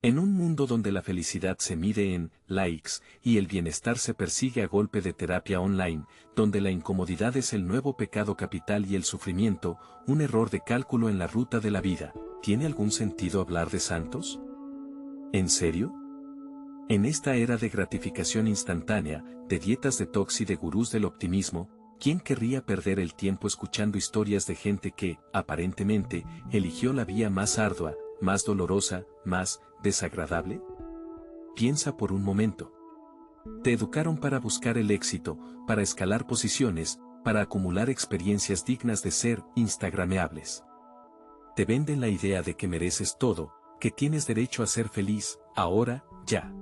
En un mundo donde la felicidad se mide en likes y el bienestar se persigue a golpe de terapia online, donde la incomodidad es el nuevo pecado capital y el sufrimiento, un error de cálculo en la ruta de la vida, ¿tiene algún sentido hablar de santos? ¿En serio? En esta era de gratificación instantánea, de dietas detox y de gurús del optimismo, ¿quién querría perder el tiempo escuchando historias de gente que, aparentemente, eligió la vía más ardua, más dolorosa, más desagradable? Piensa por un momento. Te educaron para buscar el éxito, para escalar posiciones, para acumular experiencias dignas de ser instagrameables. Te venden la idea de que mereces todo, que tienes derecho a ser feliz, ahora, ya.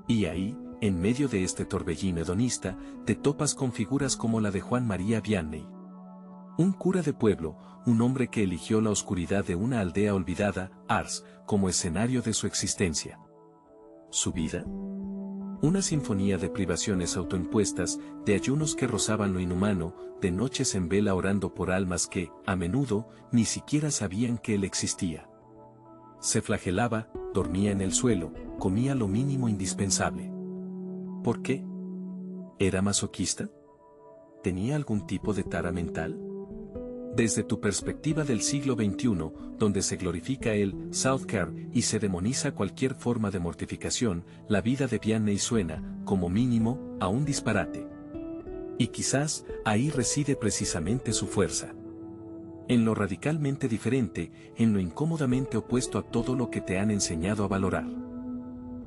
Y ahí, en medio de este torbellino hedonista, te topas con figuras como la de Juan María Vianney. Un cura de pueblo, un hombre que eligió la oscuridad de una aldea olvidada, Ars, como escenario de su existencia. ¿Su vida? Una sinfonía de privaciones autoimpuestas, de ayunos que rozaban lo inhumano, de noches en vela orando por almas que, a menudo, ni siquiera sabían que él existía. Se flagelaba, dormía en el suelo, comía lo mínimo indispensable. ¿Por qué? ¿Era masoquista? ¿Tenía algún tipo de tara mental? Desde tu perspectiva del siglo XXI, donde se glorifica el self-care y se demoniza cualquier forma de mortificación, la vida de Vianney suena, como mínimo, a un disparate. Y quizás, ahí reside precisamente su fuerza. En lo radicalmente diferente, en lo incómodamente opuesto a todo lo que te han enseñado a valorar.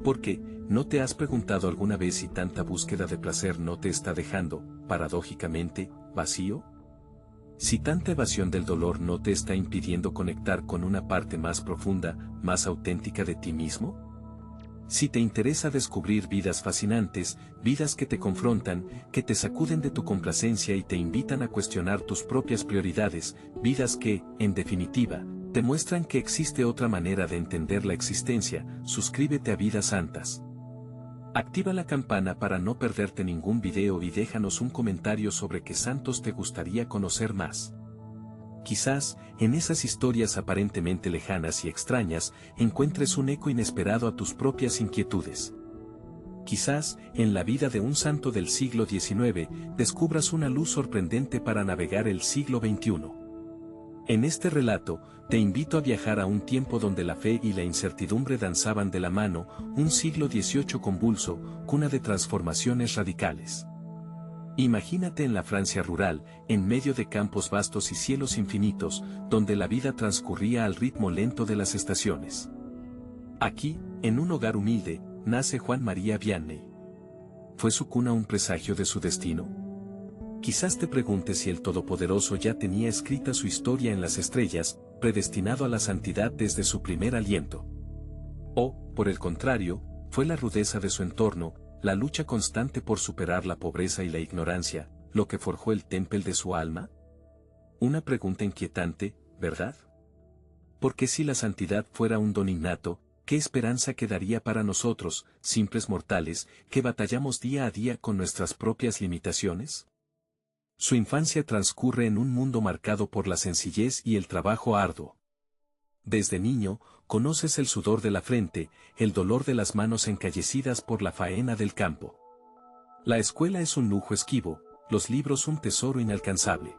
Porque, ¿no te has preguntado alguna vez si tanta búsqueda de placer no te está dejando, paradójicamente, vacío? Si tanta evasión del dolor no te está impidiendo conectar con una parte más profunda, más auténtica de ti mismo? Si te interesa descubrir vidas fascinantes, vidas que te confrontan, que te sacuden de tu complacencia y te invitan a cuestionar tus propias prioridades, vidas que, en definitiva, te muestran que existe otra manera de entender la existencia, suscríbete a Vidas Santas. Activa la campana para no perderte ningún video y déjanos un comentario sobre qué santos te gustaría conocer más. Quizás, en esas historias aparentemente lejanas y extrañas, encuentres un eco inesperado a tus propias inquietudes. Quizás, en la vida de un santo del siglo XIX, descubras una luz sorprendente para navegar el siglo XXI. En este relato, te invito a viajar a un tiempo donde la fe y la incertidumbre danzaban de la mano, un siglo XVIII convulso, cuna de transformaciones radicales. Imagínate en la Francia rural, en medio de campos vastos y cielos infinitos, donde la vida transcurría al ritmo lento de las estaciones. Aquí, en un hogar humilde, nace Juan María Vianney. ¿Fue su cuna un presagio de su destino? Quizás te preguntes si el Todopoderoso ya tenía escrita su historia en las estrellas, predestinado a la santidad desde su primer aliento. O, por el contrario, fue la rudeza de su entorno, la lucha constante por superar la pobreza y la ignorancia, lo que forjó el temple de su alma. Una pregunta inquietante, ¿verdad? Porque si la santidad fuera un don innato, ¿qué esperanza quedaría para nosotros, simples mortales, que batallamos día a día con nuestras propias limitaciones? Su infancia transcurre en un mundo marcado por la sencillez y el trabajo arduo. Desde niño, conoces el sudor de la frente, el dolor de las manos encallecidas por la faena del campo. La escuela es un lujo esquivo, los libros un tesoro inalcanzable.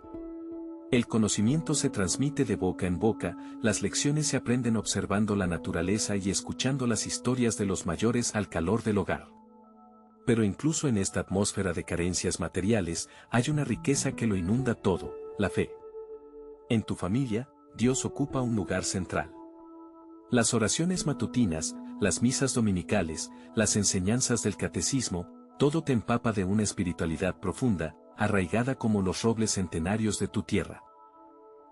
El conocimiento se transmite de boca en boca, las lecciones se aprenden observando la naturaleza y escuchando las historias de los mayores al calor del hogar. Pero incluso en esta atmósfera de carencias materiales, hay una riqueza que lo inunda todo, la fe. En tu familia, Dios ocupa un lugar central. Las oraciones matutinas, las misas dominicales, las enseñanzas del catecismo, todo te empapa de una espiritualidad profunda, arraigada como los robles centenarios de tu tierra.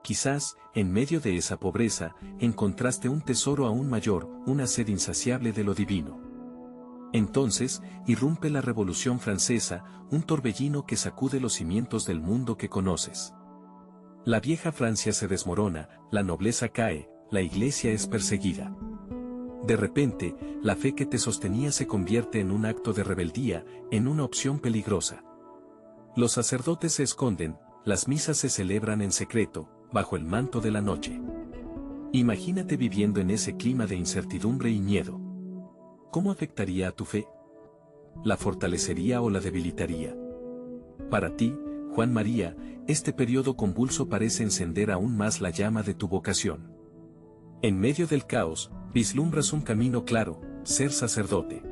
Quizás, en medio de esa pobreza, encontraste un tesoro aún mayor, una sed insaciable de lo divino. Entonces, irrumpe la Revolución Francesa, un torbellino que sacude los cimientos del mundo que conoces. La vieja Francia se desmorona, la nobleza cae, la iglesia es perseguida. De repente, la fe que te sostenía se convierte en un acto de rebeldía, en una opción peligrosa. Los sacerdotes se esconden, las misas se celebran en secreto, bajo el manto de la noche. Imagínate viviendo en ese clima de incertidumbre y miedo. ¿Cómo afectaría a tu fe? ¿La fortalecería o la debilitaría? Para ti, Juan María, este periodo convulso parece encender aún más la llama de tu vocación. En medio del caos, vislumbras un camino claro: ser sacerdote.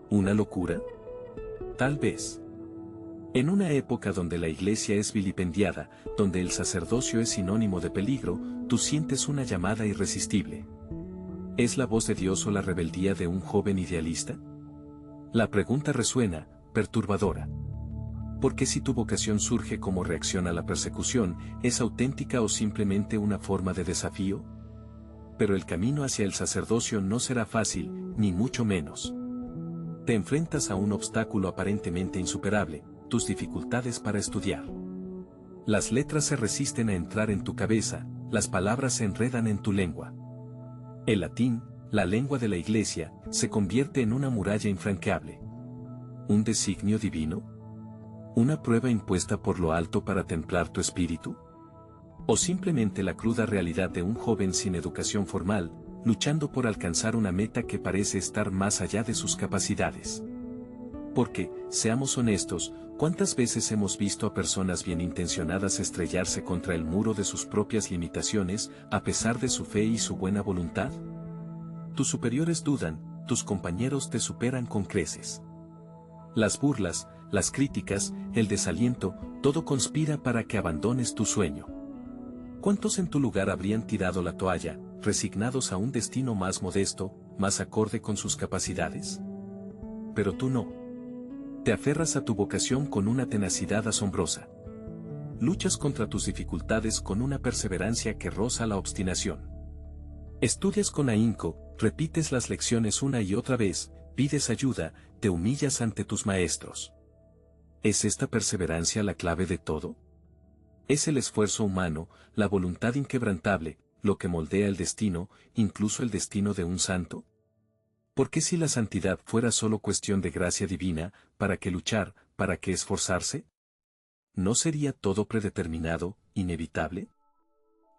¿Una locura? Tal vez. En una época donde la Iglesia es vilipendiada, donde el sacerdocio es sinónimo de peligro, tú sientes una llamada irresistible. ¿Es la voz de Dios o la rebeldía de un joven idealista? La pregunta resuena, perturbadora. Porque si tu vocación surge como reacción a la persecución, ¿es auténtica o simplemente una forma de desafío? Pero el camino hacia el sacerdocio no será fácil, ni mucho menos. Te enfrentas a un obstáculo aparentemente insuperable: tus dificultades para estudiar. Las letras se resisten a entrar en tu cabeza, las palabras se enredan en tu lengua. El latín, la lengua de la Iglesia, se convierte en una muralla infranqueable. ¿Un designio divino? ¿Una prueba impuesta por lo alto para templar tu espíritu? ¿O simplemente la cruda realidad de un joven sin educación formal, luchando por alcanzar una meta que parece estar más allá de sus capacidades? Porque, seamos honestos, ¿cuántas veces hemos visto a personas bien intencionadas estrellarse contra el muro de sus propias limitaciones, a pesar de su fe y su buena voluntad? Tus superiores dudan, tus compañeros te superan con creces. Las burlas, las críticas, el desaliento, todo conspira para que abandones tu sueño. ¿Cuántos en tu lugar habrían tirado la toalla, resignados a un destino más modesto, más acorde con sus capacidades? Pero tú no. Te aferras a tu vocación con una tenacidad asombrosa. Luchas contra tus dificultades con una perseverancia que roza la obstinación. Estudias con ahínco, repites las lecciones una y otra vez, pides ayuda, te humillas ante tus maestros. ¿Es esta perseverancia la clave de todo? ¿Es el esfuerzo humano, la voluntad inquebrantable, lo que moldea el destino, incluso el destino de un santo? Porque si la santidad fuera solo cuestión de gracia divina, ¿para qué luchar, para qué esforzarse? ¿No sería todo predeterminado, inevitable?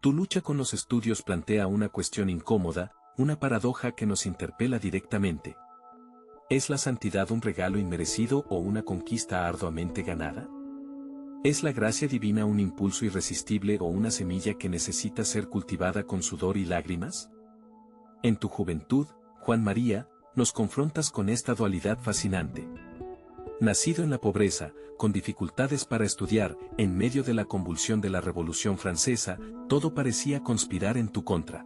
Tu lucha con los estudios plantea una cuestión incómoda, una paradoja que nos interpela directamente. ¿Es la santidad un regalo inmerecido o una conquista arduamente ganada? ¿Es la gracia divina un impulso irresistible o una semilla que necesita ser cultivada con sudor y lágrimas? En tu juventud, Juan María, nos confrontas con esta dualidad fascinante. Nacido en la pobreza, con dificultades para estudiar, en medio de la convulsión de la Revolución Francesa, todo parecía conspirar en tu contra.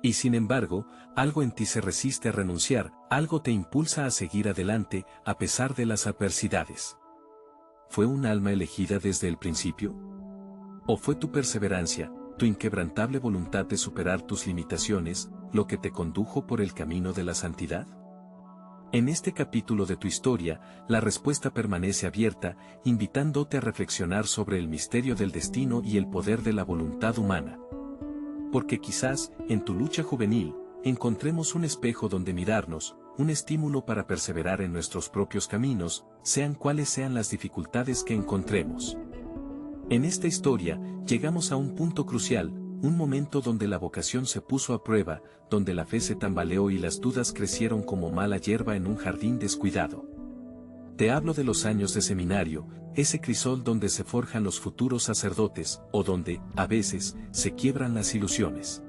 Y sin embargo, algo en ti se resiste a renunciar, algo te impulsa a seguir adelante, a pesar de las adversidades. ¿Fue un alma elegida desde el principio? ¿O fue tu perseverancia, tu inquebrantable voluntad de superar tus limitaciones, lo que te condujo por el camino de la santidad? En este capítulo de tu historia, la respuesta permanece abierta, invitándote a reflexionar sobre el misterio del destino y el poder de la voluntad humana. Porque quizás, en tu lucha juvenil, encontremos un espejo donde mirarnos, un estímulo para perseverar en nuestros propios caminos, sean cuales sean las dificultades que encontremos. En esta historia, llegamos a un punto crucial, un momento donde la vocación se puso a prueba, donde la fe se tambaleó y las dudas crecieron como mala hierba en un jardín descuidado. Te hablo de los años de seminario, ese crisol donde se forjan los futuros sacerdotes, o donde, a veces, se quiebran las ilusiones.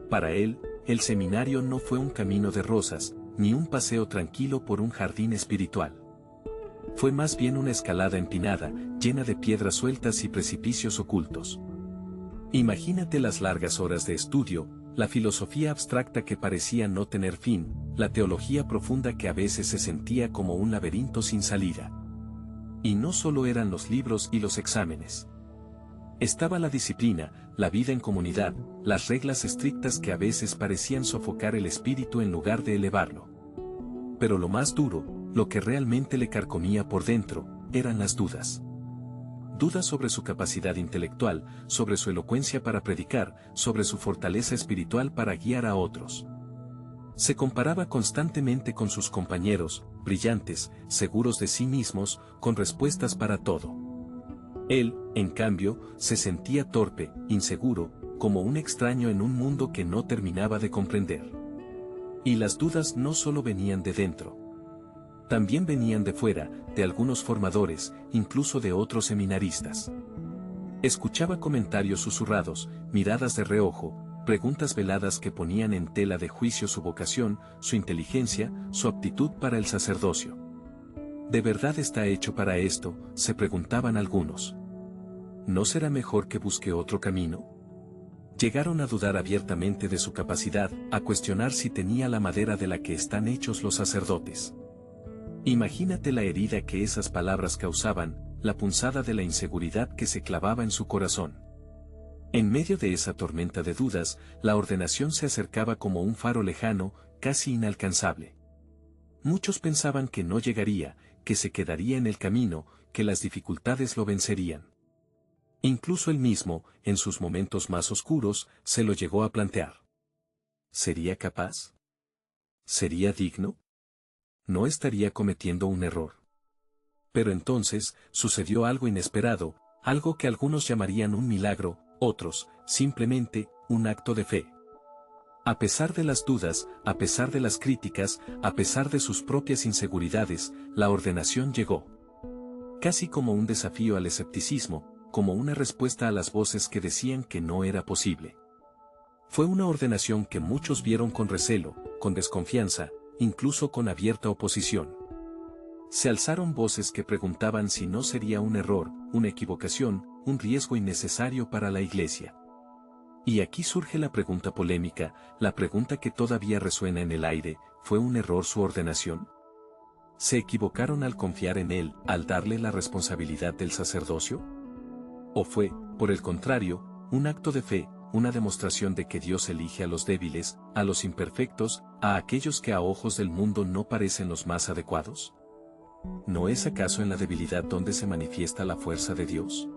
Para él, el seminario no fue un camino de rosas, ni un paseo tranquilo por un jardín espiritual. Fue más bien una escalada empinada, llena de piedras sueltas y precipicios ocultos. Imagínate las largas horas de estudio, la filosofía abstracta que parecía no tener fin, la teología profunda que a veces se sentía como un laberinto sin salida. Y no solo eran los libros y los exámenes. Estaba la disciplina, la vida en comunidad, las reglas estrictas que a veces parecían sofocar el espíritu en lugar de elevarlo. Pero lo más duro, lo que realmente le carcomía por dentro, eran las dudas. Dudas sobre su capacidad intelectual, sobre su elocuencia para predicar, sobre su fortaleza espiritual para guiar a otros. Se comparaba constantemente con sus compañeros, brillantes, seguros de sí mismos, con respuestas para todo. Él, en cambio, se sentía torpe, inseguro, como un extraño en un mundo que no terminaba de comprender. Y las dudas no solo venían de dentro. También venían de fuera, de algunos formadores, incluso de otros seminaristas. Escuchaba comentarios susurrados, miradas de reojo, preguntas veladas que ponían en tela de juicio su vocación, su inteligencia, su aptitud para el sacerdocio. ¿De verdad está hecho para esto?, se preguntaban algunos. ¿No será mejor que busque otro camino? Llegaron a dudar abiertamente de su capacidad, a cuestionar si tenía la madera de la que están hechos los sacerdotes. Imagínate la herida que esas palabras causaban, la punzada de la inseguridad que se clavaba en su corazón. En medio de esa tormenta de dudas, la ordenación se acercaba como un faro lejano, casi inalcanzable. Muchos pensaban que no llegaría, que se quedaría en el camino, que las dificultades lo vencerían. Incluso él mismo, en sus momentos más oscuros, se lo llegó a plantear. ¿Sería capaz? ¿Sería digno? ¿No estaría cometiendo un error? Pero entonces, sucedió algo inesperado, algo que algunos llamarían un milagro, otros, simplemente, un acto de fe. A pesar de las dudas, a pesar de las críticas, a pesar de sus propias inseguridades, la ordenación llegó. Casi como un desafío al escepticismo, como una respuesta a las voces que decían que no era posible. Fue una ordenación que muchos vieron con recelo, con desconfianza, incluso con abierta oposición. Se alzaron voces que preguntaban si no sería un error, una equivocación, un riesgo innecesario para la Iglesia. Y aquí surge la pregunta polémica, la pregunta que todavía resuena en el aire: ¿fue un error su ordenación? ¿Se equivocaron al confiar en él, al darle la responsabilidad del sacerdocio? ¿O fue, por el contrario, un acto de fe, una demostración de que Dios elige a los débiles, a los imperfectos, a aquellos que a ojos del mundo no parecen los más adecuados? ¿No es acaso en la debilidad donde se manifiesta la fuerza de Dios?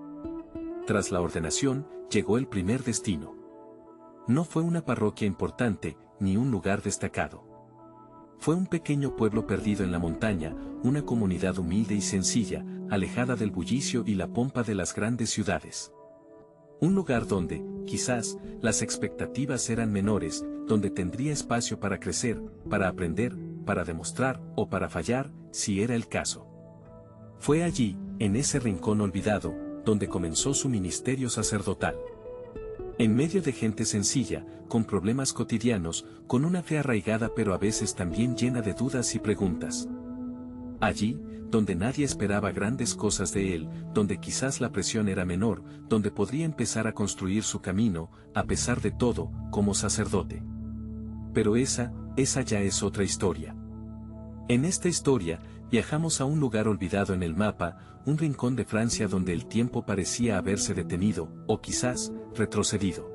Tras la ordenación, llegó el primer destino. No fue una parroquia importante, ni un lugar destacado. Fue un pequeño pueblo perdido en la montaña, una comunidad humilde y sencilla, alejada del bullicio y la pompa de las grandes ciudades. Un lugar donde, quizás, las expectativas eran menores, donde tendría espacio para crecer, para aprender, para demostrar o para fallar, si era el caso. Fue allí, en ese rincón olvidado, donde comenzó su ministerio sacerdotal. En medio de gente sencilla, con problemas cotidianos, con una fe arraigada pero a veces también llena de dudas y preguntas. Allí, donde nadie esperaba grandes cosas de él, donde quizás la presión era menor, donde podría empezar a construir su camino, a pesar de todo, como sacerdote. Pero esa ya es otra historia. En esta historia, viajamos a un lugar olvidado en el mapa, un rincón de Francia donde el tiempo parecía haberse detenido, o quizás, retrocedido.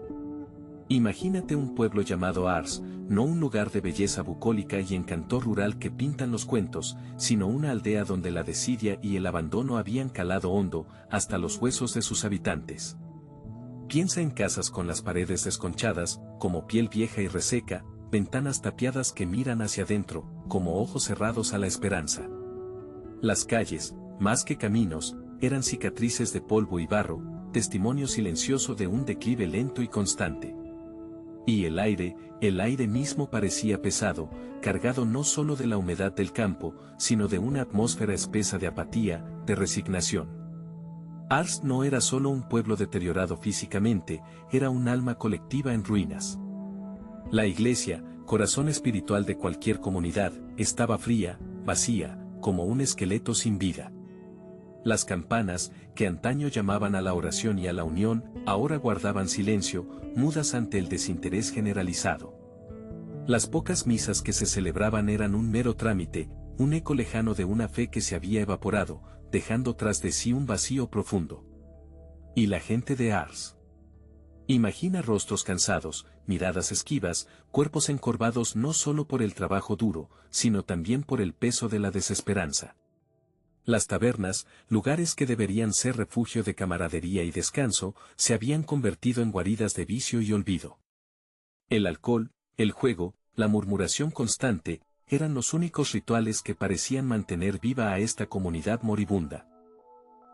Imagínate un pueblo llamado Ars, no un lugar de belleza bucólica y encanto rural que pintan los cuentos, sino una aldea donde la desidia y el abandono habían calado hondo, hasta los huesos de sus habitantes. Piensa en casas con las paredes desconchadas, como piel vieja y reseca, ventanas tapiadas que miran hacia adentro, como ojos cerrados a la esperanza. Las calles, más que caminos, eran cicatrices de polvo y barro, testimonio silencioso de un declive lento y constante. Y el aire mismo parecía pesado, cargado no solo de la humedad del campo, sino de una atmósfera espesa de apatía, de resignación. Ars no era solo un pueblo deteriorado físicamente, era un alma colectiva en ruinas. La iglesia, corazón espiritual de cualquier comunidad, estaba fría, vacía, como un esqueleto sin vida. Las campanas, que antaño llamaban a la oración y a la unión, ahora guardaban silencio, mudas ante el desinterés generalizado. Las pocas misas que se celebraban eran un mero trámite, un eco lejano de una fe que se había evaporado, dejando tras de sí un vacío profundo. ¿Y la gente de Ars? Imagina rostros cansados, miradas esquivas, cuerpos encorvados no solo por el trabajo duro, sino también por el peso de la desesperanza. Las tabernas, lugares que deberían ser refugio de camaradería y descanso, se habían convertido en guaridas de vicio y olvido. El alcohol, el juego, la murmuración constante, eran los únicos rituales que parecían mantener viva a esta comunidad moribunda.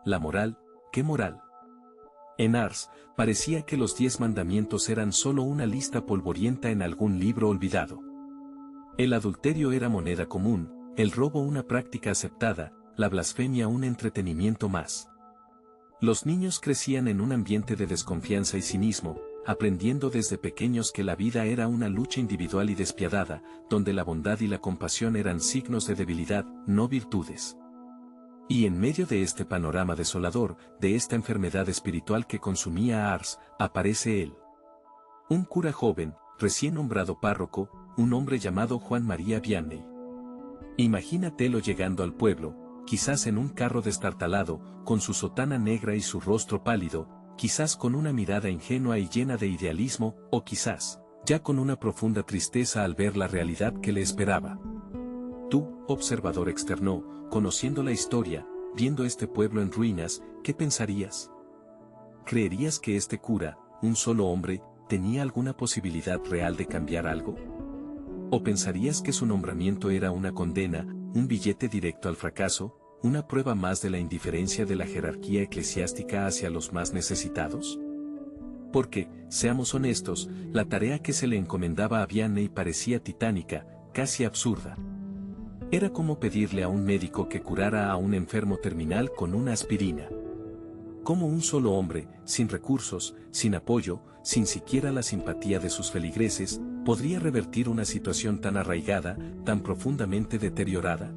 La moral, ¿qué moral? En Ars, parecía que los 10 mandamientos eran solo una lista polvorienta en algún libro olvidado. El adulterio era moneda común, el robo una práctica aceptada, la blasfemia un entretenimiento más. Los niños crecían en un ambiente de desconfianza y cinismo, aprendiendo desde pequeños que la vida era una lucha individual y despiadada, donde la bondad y la compasión eran signos de debilidad, no virtudes. Y en medio de este panorama desolador, de esta enfermedad espiritual que consumía a Ars, aparece él. Un cura joven, recién nombrado párroco, un hombre llamado Juan María Vianney. Imagínatelo llegando al pueblo, quizás en un carro destartalado, con su sotana negra y su rostro pálido, quizás con una mirada ingenua y llena de idealismo, o quizás, ya con una profunda tristeza al ver la realidad que le esperaba. Tú, observador externo, conociendo la historia, viendo este pueblo en ruinas, ¿qué pensarías? ¿Creerías que este cura, un solo hombre, tenía alguna posibilidad real de cambiar algo? ¿O pensarías que su nombramiento era una condena, un billete directo al fracaso, una prueba más de la indiferencia de la jerarquía eclesiástica hacia los más necesitados? Porque, seamos honestos, la tarea que se le encomendaba a Vianney parecía titánica, casi absurda. Era como pedirle a un médico que curara a un enfermo terminal con una aspirina. ¿Cómo un solo hombre, sin recursos, sin apoyo, sin siquiera la simpatía de sus feligreses, podría revertir una situación tan arraigada, tan profundamente deteriorada?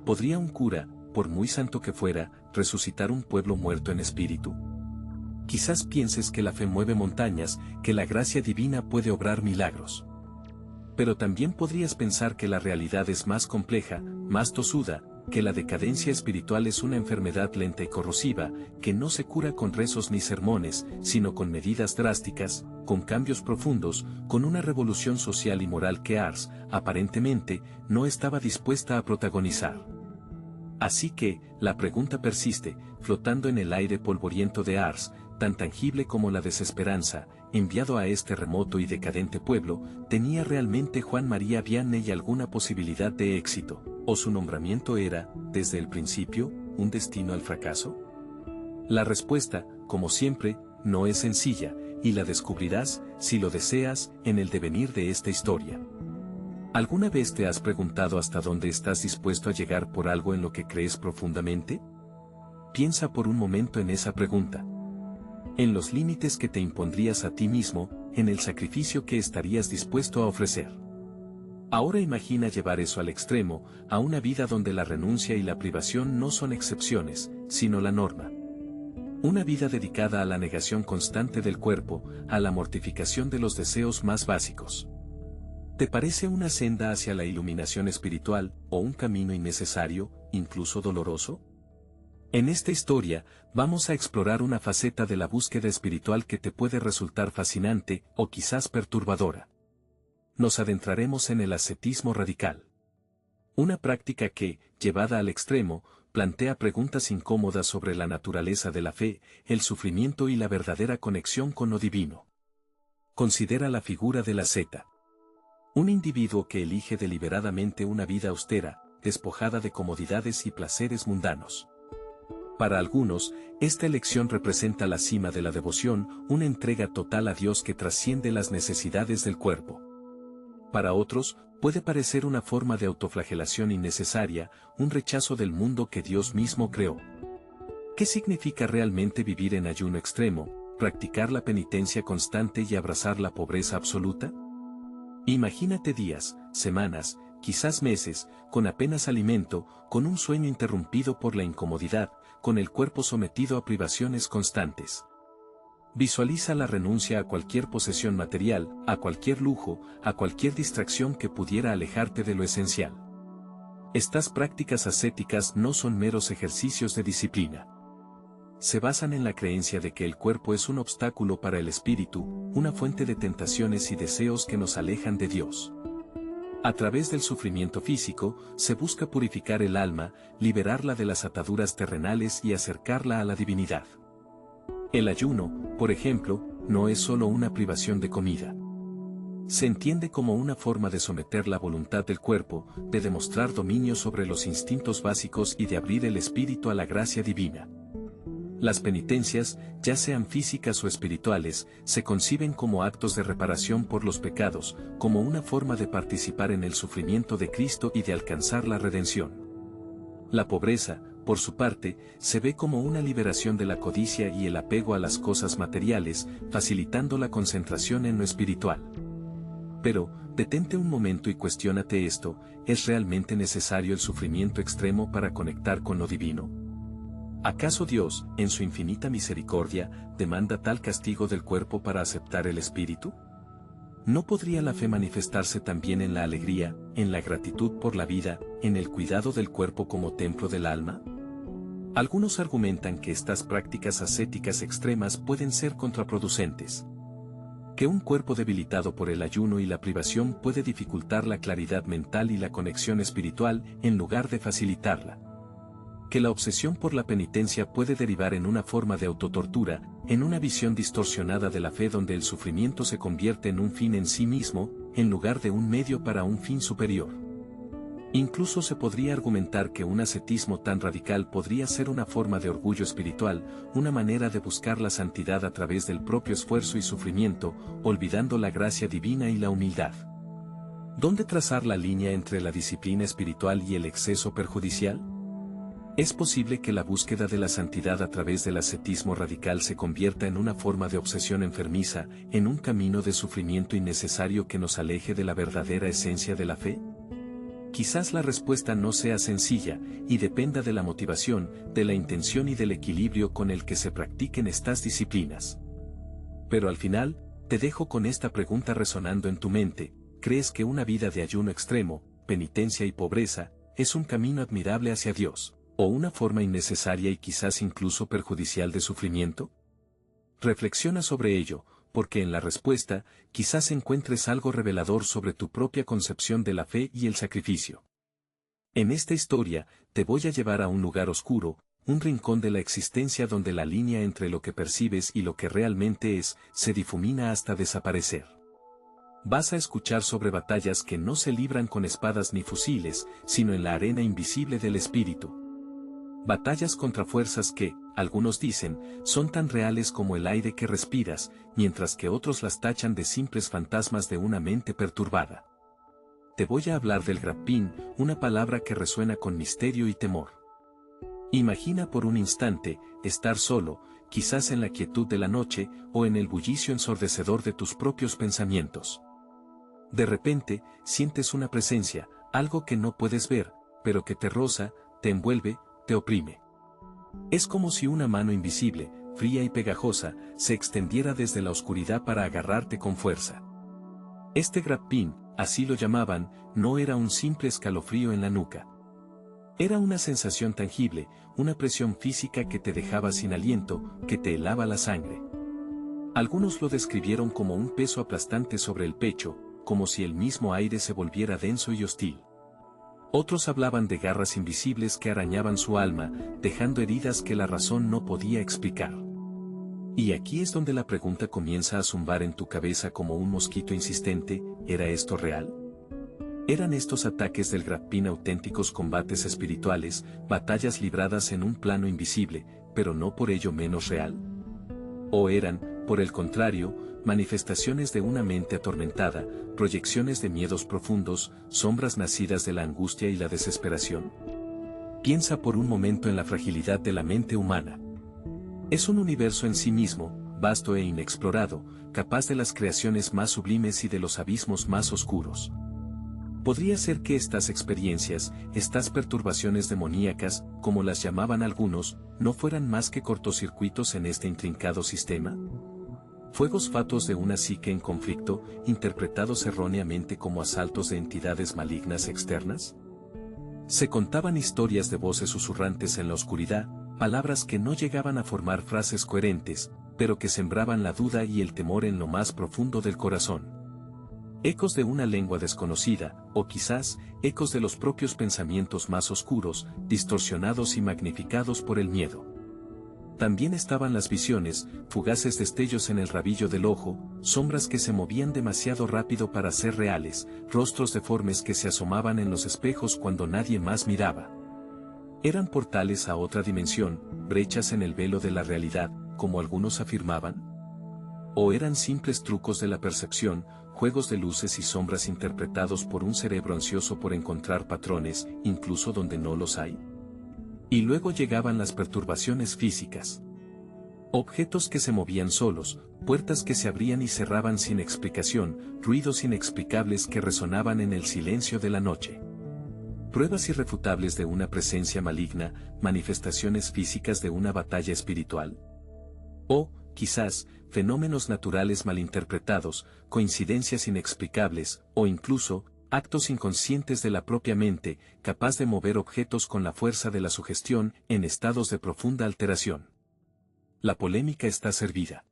¿Podría un cura, por muy santo que fuera, resucitar un pueblo muerto en espíritu? Quizás pienses que la fe mueve montañas, que la gracia divina puede obrar milagros. Pero también podrías pensar que la realidad es más compleja, más tosuda, que la decadencia espiritual es una enfermedad lenta y corrosiva, que no se cura con rezos ni sermones, sino con medidas drásticas, con cambios profundos, con una revolución social y moral que Ars, aparentemente, no estaba dispuesta a protagonizar. Así que, la pregunta persiste, flotando en el aire polvoriento de Ars, tan tangible como la desesperanza, enviado a este remoto y decadente pueblo, ¿tenía realmente Juan María Vianney alguna posibilidad de éxito? ¿O su nombramiento era, desde el principio, un destino al fracaso? La respuesta, como siempre, no es sencilla, y la descubrirás, si lo deseas, en el devenir de esta historia. ¿Alguna vez te has preguntado hasta dónde estás dispuesto a llegar por algo en lo que crees profundamente? Piensa por un momento en esa pregunta. En los límites que te impondrías a ti mismo, en el sacrificio que estarías dispuesto a ofrecer. Ahora imagina llevar eso al extremo, a una vida donde la renuncia y la privación no son excepciones, sino la norma. Una vida dedicada a la negación constante del cuerpo, a la mortificación de los deseos más básicos. ¿Te parece una senda hacia la iluminación espiritual, o un camino innecesario, incluso doloroso? En esta historia, vamos a explorar una faceta de la búsqueda espiritual que te puede resultar fascinante, o quizás perturbadora. Nos adentraremos en el ascetismo radical. Una práctica que, llevada al extremo, plantea preguntas incómodas sobre la naturaleza de la fe, el sufrimiento y la verdadera conexión con lo divino. Considera la figura del asceta. Un individuo que elige deliberadamente una vida austera, despojada de comodidades y placeres mundanos. Para algunos, esta elección representa la cima de la devoción, una entrega total a Dios que trasciende las necesidades del cuerpo. Para otros, puede parecer una forma de autoflagelación innecesaria, un rechazo del mundo que Dios mismo creó. ¿Qué significa realmente vivir en ayuno extremo, practicar la penitencia constante y abrazar la pobreza absoluta? Imagínate días, semanas, quizás meses, con apenas alimento, con un sueño interrumpido por la incomodidad, con el cuerpo sometido a privaciones constantes. Visualiza la renuncia a cualquier posesión material, a cualquier lujo, a cualquier distracción que pudiera alejarte de lo esencial. Estas prácticas ascéticas no son meros ejercicios de disciplina. Se basan en la creencia de que el cuerpo es un obstáculo para el espíritu, una fuente de tentaciones y deseos que nos alejan de Dios. A través del sufrimiento físico, se busca purificar el alma, liberarla de las ataduras terrenales y acercarla a la divinidad. El ayuno, por ejemplo, no es solo una privación de comida. Se entiende como una forma de someter la voluntad del cuerpo, de demostrar dominio sobre los instintos básicos y de abrir el espíritu a la gracia divina. Las penitencias, ya sean físicas o espirituales, se conciben como actos de reparación por los pecados, como una forma de participar en el sufrimiento de Cristo y de alcanzar la redención. La pobreza, por su parte, se ve como una liberación de la codicia y el apego a las cosas materiales, facilitando la concentración en lo espiritual. Pero, detente un momento y cuestiónate esto: ¿es realmente necesario el sufrimiento extremo para conectar con lo divino? ¿Acaso Dios, en su infinita misericordia, demanda tal castigo del cuerpo para aceptar el espíritu? ¿No podría la fe manifestarse también en la alegría, en la gratitud por la vida, en el cuidado del cuerpo como templo del alma? Algunos argumentan que estas prácticas ascéticas extremas pueden ser contraproducentes. Que un cuerpo debilitado por el ayuno y la privación puede dificultar la claridad mental y la conexión espiritual en lugar de facilitarla. Que la obsesión por la penitencia puede derivar en una forma de autotortura, en una visión distorsionada de la fe donde el sufrimiento se convierte en un fin en sí mismo, en lugar de un medio para un fin superior. Incluso se podría argumentar que un ascetismo tan radical podría ser una forma de orgullo espiritual, una manera de buscar la santidad a través del propio esfuerzo y sufrimiento, olvidando la gracia divina y la humildad. ¿Dónde trazar la línea entre la disciplina espiritual y el exceso perjudicial? ¿Es posible que la búsqueda de la santidad a través del ascetismo radical se convierta en una forma de obsesión enfermiza, en un camino de sufrimiento innecesario que nos aleje de la verdadera esencia de la fe? Quizás la respuesta no sea sencilla, y dependa de la motivación, de la intención y del equilibrio con el que se practiquen estas disciplinas. Pero al final, te dejo con esta pregunta resonando en tu mente: ¿crees que una vida de ayuno extremo, penitencia y pobreza, es un camino admirable hacia Dios, o una forma innecesaria y quizás incluso perjudicial de sufrimiento? Reflexiona sobre ello, porque en la respuesta, quizás encuentres algo revelador sobre tu propia concepción de la fe y el sacrificio. En esta historia, te voy a llevar a un lugar oscuro, un rincón de la existencia donde la línea entre lo que percibes y lo que realmente es, se difumina hasta desaparecer. Vas a escuchar sobre batallas que no se libran con espadas ni fusiles, sino en la arena invisible del espíritu. Batallas contra fuerzas que, algunos dicen, son tan reales como el aire que respiras, mientras que otros las tachan de simples fantasmas de una mente perturbada. Te voy a hablar del Grappín, una palabra que resuena con misterio y temor. Imagina por un instante, estar solo, quizás en la quietud de la noche, o en el bullicio ensordecedor de tus propios pensamientos. De repente, sientes una presencia, algo que no puedes ver, pero que te roza, te envuelve, te oprime. Es como si una mano invisible, fría y pegajosa, se extendiera desde la oscuridad para agarrarte con fuerza. Este Grappín, así lo llamaban, no era un simple escalofrío en la nuca. Era una sensación tangible, una presión física que te dejaba sin aliento, que te helaba la sangre. Algunos lo describieron como un peso aplastante sobre el pecho, como si el mismo aire se volviera denso y hostil. Otros hablaban de garras invisibles que arañaban su alma, dejando heridas que la razón no podía explicar. Y aquí es donde la pregunta comienza a zumbar en tu cabeza como un mosquito insistente: ¿era esto real? ¿Eran estos ataques del Grappín auténticos combates espirituales, batallas libradas en un plano invisible, pero no por ello menos real? ¿O eran, por el contrario, manifestaciones de una mente atormentada, proyecciones de miedos profundos, sombras nacidas de la angustia y la desesperación? Piensa por un momento en la fragilidad de la mente humana. Es un universo en sí mismo, vasto e inexplorado, capaz de las creaciones más sublimes y de los abismos más oscuros. Podría ser que estas experiencias, estas perturbaciones demoníacas, como las llamaban algunos, no fueran más que cortocircuitos en este intrincado sistema. Fuegos fatuos de una psique en conflicto, interpretados erróneamente como asaltos de entidades malignas externas. Se contaban historias de voces susurrantes en la oscuridad, palabras que no llegaban a formar frases coherentes, pero que sembraban la duda y el temor en lo más profundo del corazón. Ecos de una lengua desconocida, o quizás, ecos de los propios pensamientos más oscuros, distorsionados y magnificados por el miedo. También estaban las visiones, fugaces destellos en el rabillo del ojo, sombras que se movían demasiado rápido para ser reales, rostros deformes que se asomaban en los espejos cuando nadie más miraba. ¿Eran portales a otra dimensión, brechas en el velo de la realidad, como algunos afirmaban? ¿O eran simples trucos de la percepción, juegos de luces y sombras interpretados por un cerebro ansioso por encontrar patrones, incluso donde no los hay? Y luego llegaban las perturbaciones físicas. Objetos que se movían solos, puertas que se abrían y cerraban sin explicación, ruidos inexplicables que resonaban en el silencio de la noche. Pruebas irrefutables de una presencia maligna, manifestaciones físicas de una batalla espiritual. O, quizás, fenómenos naturales malinterpretados, coincidencias inexplicables, o incluso, actos inconscientes de la propia mente, capaz de mover objetos con la fuerza de la sugestión en estados de profunda alteración. La polémica está servida.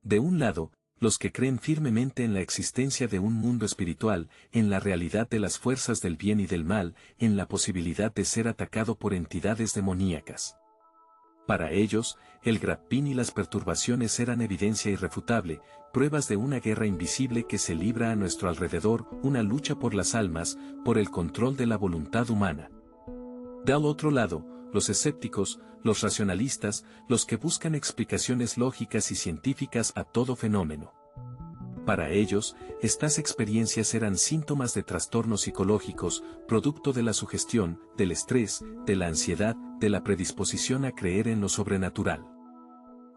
De un lado, los que creen firmemente en la existencia de un mundo espiritual, en la realidad de las fuerzas del bien y del mal, en la posibilidad de ser atacado por entidades demoníacas. Para ellos, el grappín y las perturbaciones eran evidencia irrefutable, pruebas de una guerra invisible que se libra a nuestro alrededor, una lucha por las almas, por el control de la voluntad humana. Del otro lado, los escépticos, los racionalistas, los que buscan explicaciones lógicas y científicas a todo fenómeno. Para ellos, estas experiencias eran síntomas de trastornos psicológicos, producto de la sugestión, del estrés, de la ansiedad, de la predisposición a creer en lo sobrenatural.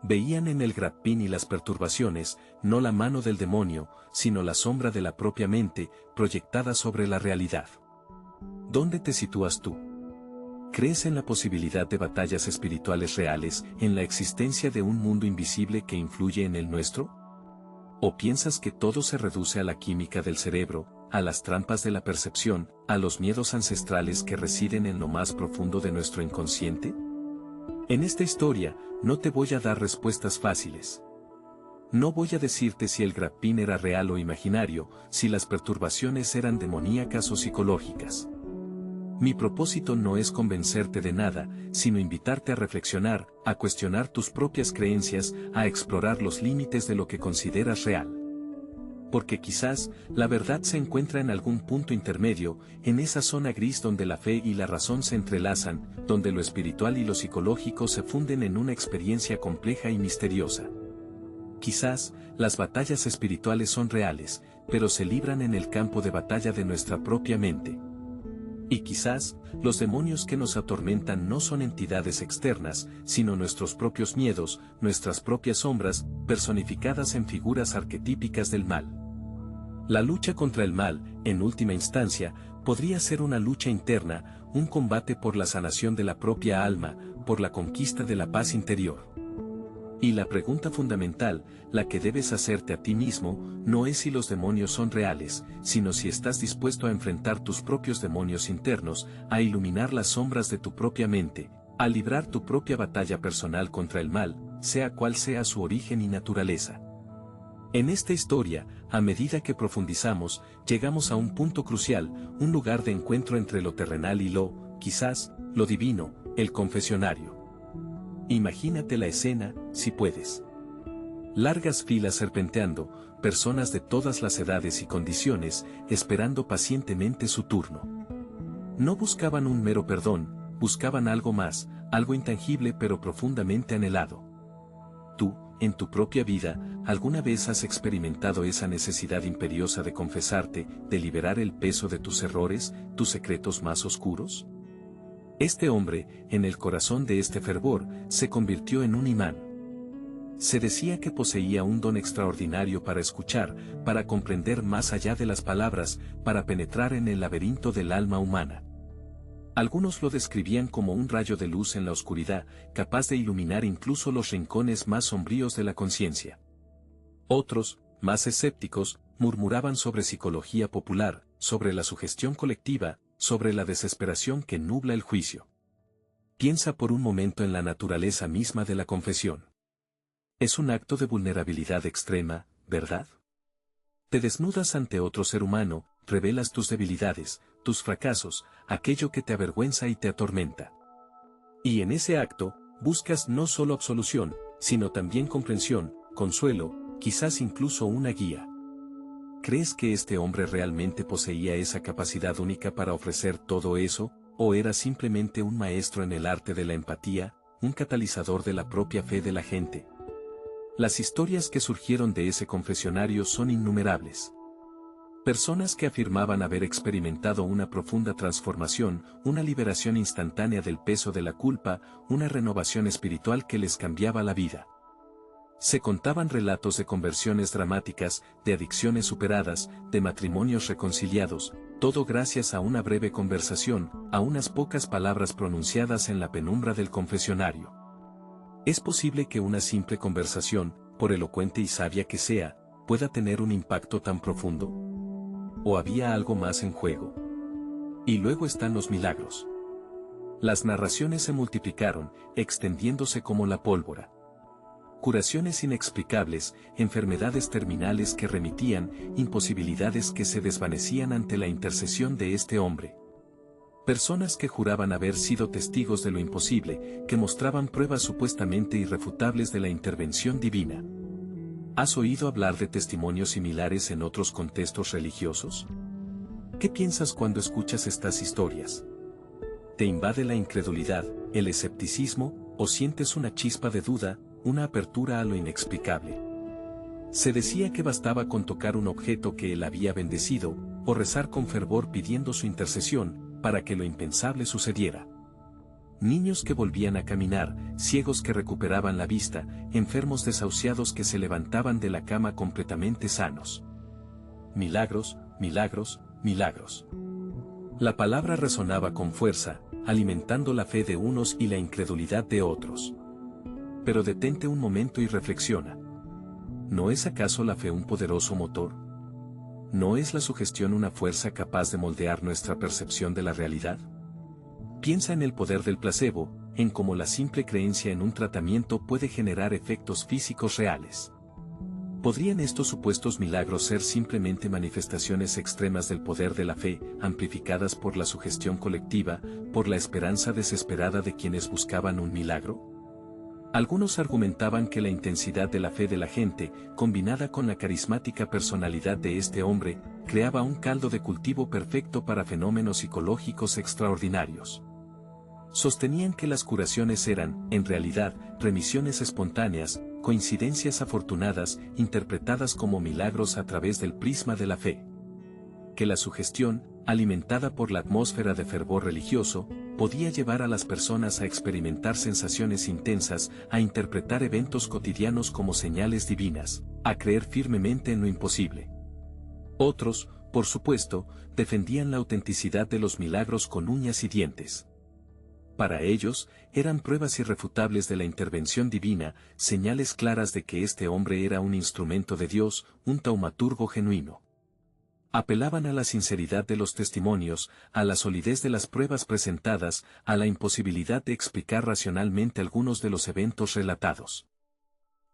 Veían en el grappín y las perturbaciones, no la mano del demonio, sino la sombra de la propia mente, proyectada sobre la realidad. ¿Dónde te sitúas tú? ¿Crees en la posibilidad de batallas espirituales reales, en la existencia de un mundo invisible que influye en el nuestro? ¿O piensas que todo se reduce a la química del cerebro, a las trampas de la percepción, a los miedos ancestrales que residen en lo más profundo de nuestro inconsciente? En esta historia, no te voy a dar respuestas fáciles. No voy a decirte si el grappín era real o imaginario, si las perturbaciones eran demoníacas o psicológicas. Mi propósito no es convencerte de nada, sino invitarte a reflexionar, a cuestionar tus propias creencias, a explorar los límites de lo que consideras real. Porque quizás, la verdad se encuentra en algún punto intermedio, en esa zona gris donde la fe y la razón se entrelazan, donde lo espiritual y lo psicológico se funden en una experiencia compleja y misteriosa. Quizás, las batallas espirituales son reales, pero se libran en el campo de batalla de nuestra propia mente. Y quizás, los demonios que nos atormentan no son entidades externas, sino nuestros propios miedos, nuestras propias sombras, personificadas en figuras arquetípicas del mal. La lucha contra el mal, en última instancia, podría ser una lucha interna, un combate por la sanación de la propia alma, por la conquista de la paz interior. Y la pregunta fundamental, la que debes hacerte a ti mismo, no es si los demonios son reales, sino si estás dispuesto a enfrentar tus propios demonios internos, a iluminar las sombras de tu propia mente, a librar tu propia batalla personal contra el mal, sea cual sea su origen y naturaleza. En esta historia, a medida que profundizamos, llegamos a un punto crucial, un lugar de encuentro entre lo terrenal y quizás, lo divino, el confesionario. Imagínate la escena, si puedes. Largas filas serpenteando, personas de todas las edades y condiciones, esperando pacientemente su turno. No buscaban un mero perdón, buscaban algo más, algo intangible pero profundamente anhelado. Tú, en tu propia vida, ¿alguna vez has experimentado esa necesidad imperiosa de confesarte, de liberar el peso de tus errores, tus secretos más oscuros? Este hombre, en el corazón de este fervor, se convirtió en un imán. Se decía que poseía un don extraordinario para escuchar, para comprender más allá de las palabras, para penetrar en el laberinto del alma humana. Algunos lo describían como un rayo de luz en la oscuridad, capaz de iluminar incluso los rincones más sombríos de la conciencia. Otros, más escépticos, murmuraban sobre psicología popular, sobre la sugestión colectiva, sobre la desesperación que nubla el juicio. Piensa por un momento en la naturaleza misma de la confesión. Es un acto de vulnerabilidad extrema, ¿verdad? Te desnudas ante otro ser humano, revelas tus debilidades, tus fracasos, aquello que te avergüenza y te atormenta. Y en ese acto, buscas no solo absolución, sino también comprensión, consuelo, quizás incluso una guía. ¿Crees que este hombre realmente poseía esa capacidad única para ofrecer todo eso, ¿O era simplemente un maestro en el arte de la empatía, un catalizador de la propia fe de la gente? Las historias que surgieron de ese confesionario son innumerables. Personas que afirmaban haber experimentado una profunda transformación, una liberación instantánea del peso de la culpa, una renovación espiritual que les cambiaba la vida. Se contaban relatos de conversiones dramáticas, de adicciones superadas, de matrimonios reconciliados, todo gracias a una breve conversación, a unas pocas palabras pronunciadas en la penumbra del confesionario. ¿Es posible que una simple conversación, por elocuente y sabia que sea, pueda tener un impacto tan profundo? ¿O había algo más en juego? Y luego están los milagros. Las narraciones se multiplicaron, extendiéndose como la pólvora. Curaciones inexplicables, enfermedades terminales que remitían, imposibilidades que se desvanecían ante la intercesión de este hombre. Personas que juraban haber sido testigos de lo imposible, que mostraban pruebas supuestamente irrefutables de la intervención divina. ¿Has oído hablar de testimonios similares en otros contextos religiosos? ¿Qué piensas cuando escuchas estas historias? ¿Te invade la incredulidad, el escepticismo, o sientes una chispa de duda, una apertura a lo inexplicable? Se decía que bastaba con tocar un objeto que él había bendecido, o rezar con fervor pidiendo su intercesión, para que lo impensable sucediera. Niños que volvían a caminar, ciegos que recuperaban la vista, enfermos desahuciados que se levantaban de la cama completamente sanos. Milagros, milagros, milagros. La palabra resonaba con fuerza, alimentando la fe de unos y la incredulidad de otros. Pero detente un momento y reflexiona. ¿No es acaso la fe un poderoso motor? ¿No es la sugestión una fuerza capaz de moldear nuestra percepción de la realidad? Piensa en el poder del placebo, en cómo la simple creencia en un tratamiento puede generar efectos físicos reales. ¿Podrían estos supuestos milagros ser simplemente manifestaciones extremas del poder de la fe, amplificadas por la sugestión colectiva, por la esperanza desesperada de quienes buscaban un milagro? Algunos argumentaban que la intensidad de la fe de la gente, combinada con la carismática personalidad de este hombre, creaba un caldo de cultivo perfecto para fenómenos psicológicos extraordinarios. Sostenían que las curaciones eran, en realidad, remisiones espontáneas, coincidencias afortunadas, interpretadas como milagros a través del prisma de la fe. Que la sugestión, alimentada por la atmósfera de fervor religioso, podía llevar a las personas a experimentar sensaciones intensas, a interpretar eventos cotidianos como señales divinas, a creer firmemente en lo imposible. Otros, por supuesto, defendían la autenticidad de los milagros con uñas y dientes. Para ellos, eran pruebas irrefutables de la intervención divina, señales claras de que este hombre era un instrumento de Dios, un taumaturgo genuino. Apelaban a la sinceridad de los testimonios, a la solidez de las pruebas presentadas, a la imposibilidad de explicar racionalmente algunos de los eventos relatados.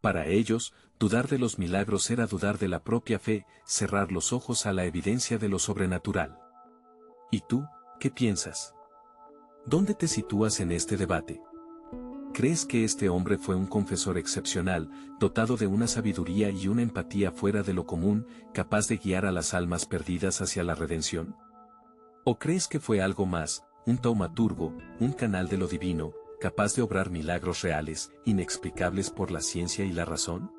Para ellos, dudar de los milagros era dudar de la propia fe, cerrar los ojos a la evidencia de lo sobrenatural. ¿Y tú, qué piensas? ¿Dónde te sitúas en este debate? ¿Crees que este hombre fue un confesor excepcional, dotado de una sabiduría y una empatía fuera de lo común, capaz de guiar a las almas perdidas hacia la redención? ¿O crees que fue algo más, un taumaturgo, un canal de lo divino, capaz de obrar milagros reales, inexplicables por la ciencia y la razón?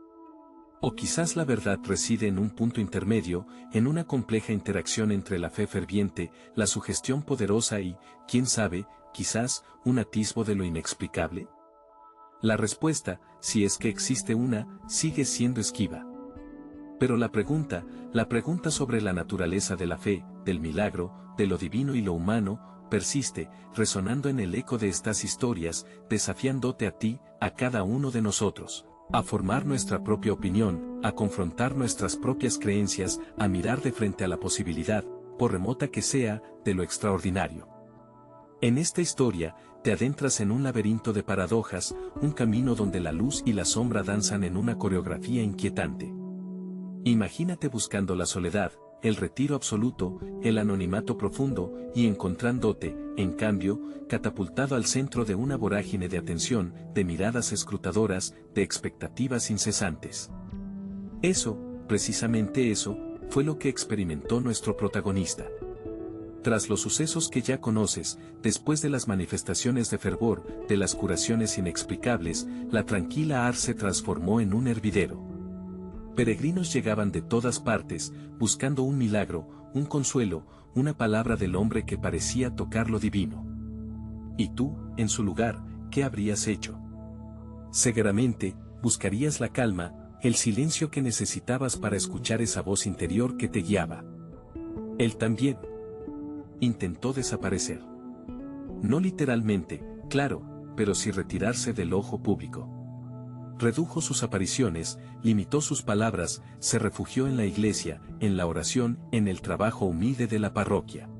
O quizás la verdad reside en un punto intermedio, en una compleja interacción entre la fe ferviente, la sugestión poderosa y, quién sabe, quizás, un atisbo de lo inexplicable. La respuesta, si es que existe una, sigue siendo esquiva. Pero la pregunta sobre la naturaleza de la fe, del milagro, de lo divino y lo humano, persiste, resonando en el eco de estas historias, desafiándote a ti, a cada uno de nosotros, a formar nuestra propia opinión, a confrontar nuestras propias creencias, a mirar de frente a la posibilidad, por remota que sea, de lo extraordinario. En esta historia, te adentras en un laberinto de paradojas, un camino donde la luz y la sombra danzan en una coreografía inquietante. Imagínate buscando la soledad, el retiro absoluto, el anonimato profundo, y encontrándote, en cambio, catapultado al centro de una vorágine de atención, de miradas escrutadoras, de expectativas incesantes. Eso, precisamente eso, fue lo que experimentó nuestro protagonista. Tras los sucesos que ya conoces, después de las manifestaciones de fervor, de las curaciones inexplicables, la tranquila Ars se transformó en un hervidero. Peregrinos llegaban de todas partes, buscando un milagro, un consuelo, una palabra del hombre que parecía tocar lo divino. Y tú, en su lugar, ¿qué habrías hecho? Seguramente, buscarías la calma, el silencio que necesitabas para escuchar esa voz interior que te guiaba. Él también intentó desaparecer. No literalmente, claro, pero sí retirarse del ojo público. Redujo sus apariciones, limitó sus palabras, se refugió en la iglesia, en la oración, en el trabajo humilde de la parroquia.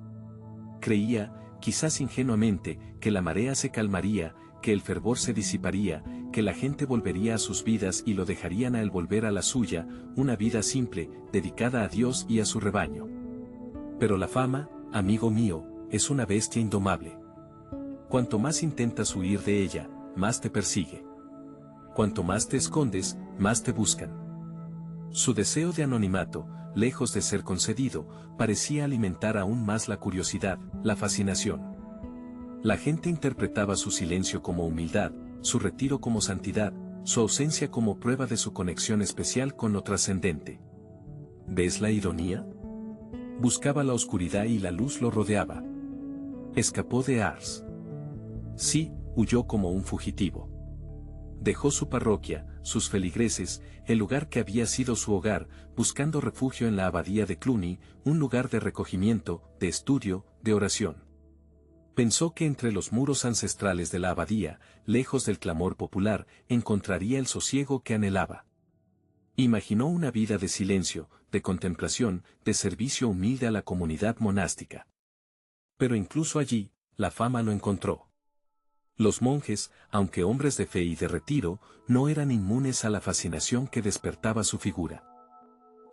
Creía, quizás ingenuamente, que la marea se calmaría, que el fervor se disiparía, que la gente volvería a sus vidas y lo dejarían a él volver a la suya, una vida simple, dedicada a Dios y a su rebaño. Pero la fama, amigo mío, es una bestia indomable. Cuanto más intentas huir de ella, más te persigue. Cuanto más te escondes, más te buscan. Su deseo de anonimato, lejos de ser concedido, parecía alimentar aún más la curiosidad, la fascinación. La gente interpretaba su silencio como humildad, su retiro como santidad, su ausencia como prueba de su conexión especial con lo trascendente. ¿Ves la ironía? Buscaba la oscuridad y la luz lo rodeaba. Escapó de Ars. Sí, huyó como un fugitivo. Dejó su parroquia, sus feligreses, el lugar que había sido su hogar, buscando refugio en la abadía de Cluny, un lugar de recogimiento, de estudio, de oración. Pensó que entre los muros ancestrales de la abadía, lejos del clamor popular, encontraría el sosiego que anhelaba. Imaginó una vida de silencio, de contemplación, de servicio humilde a la comunidad monástica. Pero incluso allí, la fama lo encontró. Los monjes, aunque hombres de fe y de retiro, no eran inmunes a la fascinación que despertaba su figura.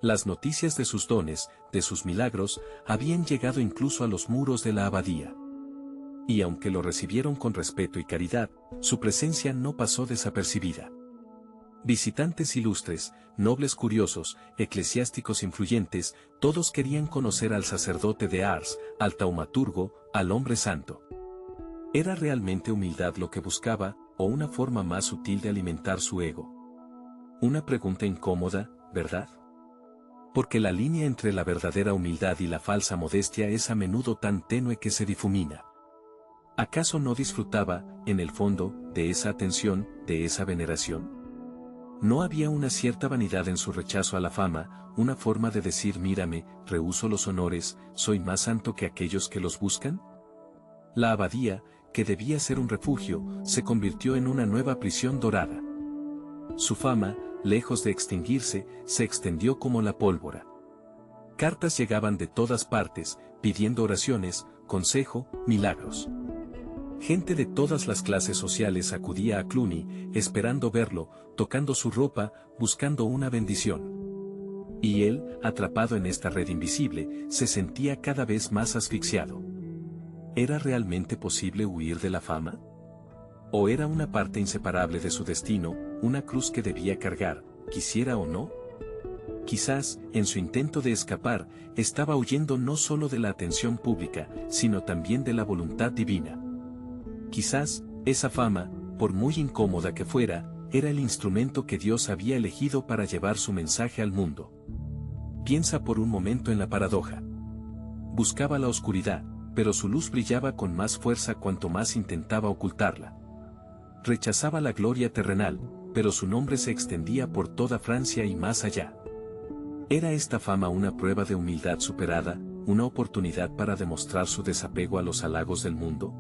Las noticias de sus dones, de sus milagros, habían llegado incluso a los muros de la abadía. Y aunque lo recibieron con respeto y caridad, su presencia no pasó desapercibida. Visitantes ilustres, nobles curiosos, eclesiásticos influyentes, todos querían conocer al sacerdote de Ars, al taumaturgo, al hombre santo. ¿Era realmente humildad lo que buscaba, o una forma más sutil de alimentar su ego? Una pregunta incómoda, ¿verdad? Porque la línea entre la verdadera humildad y la falsa modestia es a menudo tan tenue que se difumina. ¿Acaso no disfrutaba, en el fondo, de esa atención, de esa veneración? ¿No había una cierta vanidad en su rechazo a la fama, una forma de decir mírame, rehúso los honores, soy más santo que aquellos que los buscan? La abadía, que debía ser un refugio, se convirtió en una nueva prisión dorada. Su fama, lejos de extinguirse, se extendió como la pólvora. Cartas llegaban de todas partes, pidiendo oraciones, consejo, milagros. Gente de todas las clases sociales acudía a Cluny, esperando verlo, tocando su ropa, buscando una bendición. Y él, atrapado en esta red invisible, se sentía cada vez más asfixiado. ¿Era realmente posible huir de la fama? ¿O era una parte inseparable de su destino, una cruz que debía cargar, quisiera o no? Quizás, en su intento de escapar, estaba huyendo no solo de la atención pública, sino también de la voluntad divina. Quizás, esa fama, por muy incómoda que fuera, era el instrumento que Dios había elegido para llevar su mensaje al mundo. Piensa por un momento en la paradoja. Buscaba la oscuridad, pero su luz brillaba con más fuerza cuanto más intentaba ocultarla. Rechazaba la gloria terrenal, pero su nombre se extendía por toda Francia y más allá. ¿Era esta fama una prueba de humildad superada, una oportunidad para demostrar su desapego a los halagos del mundo?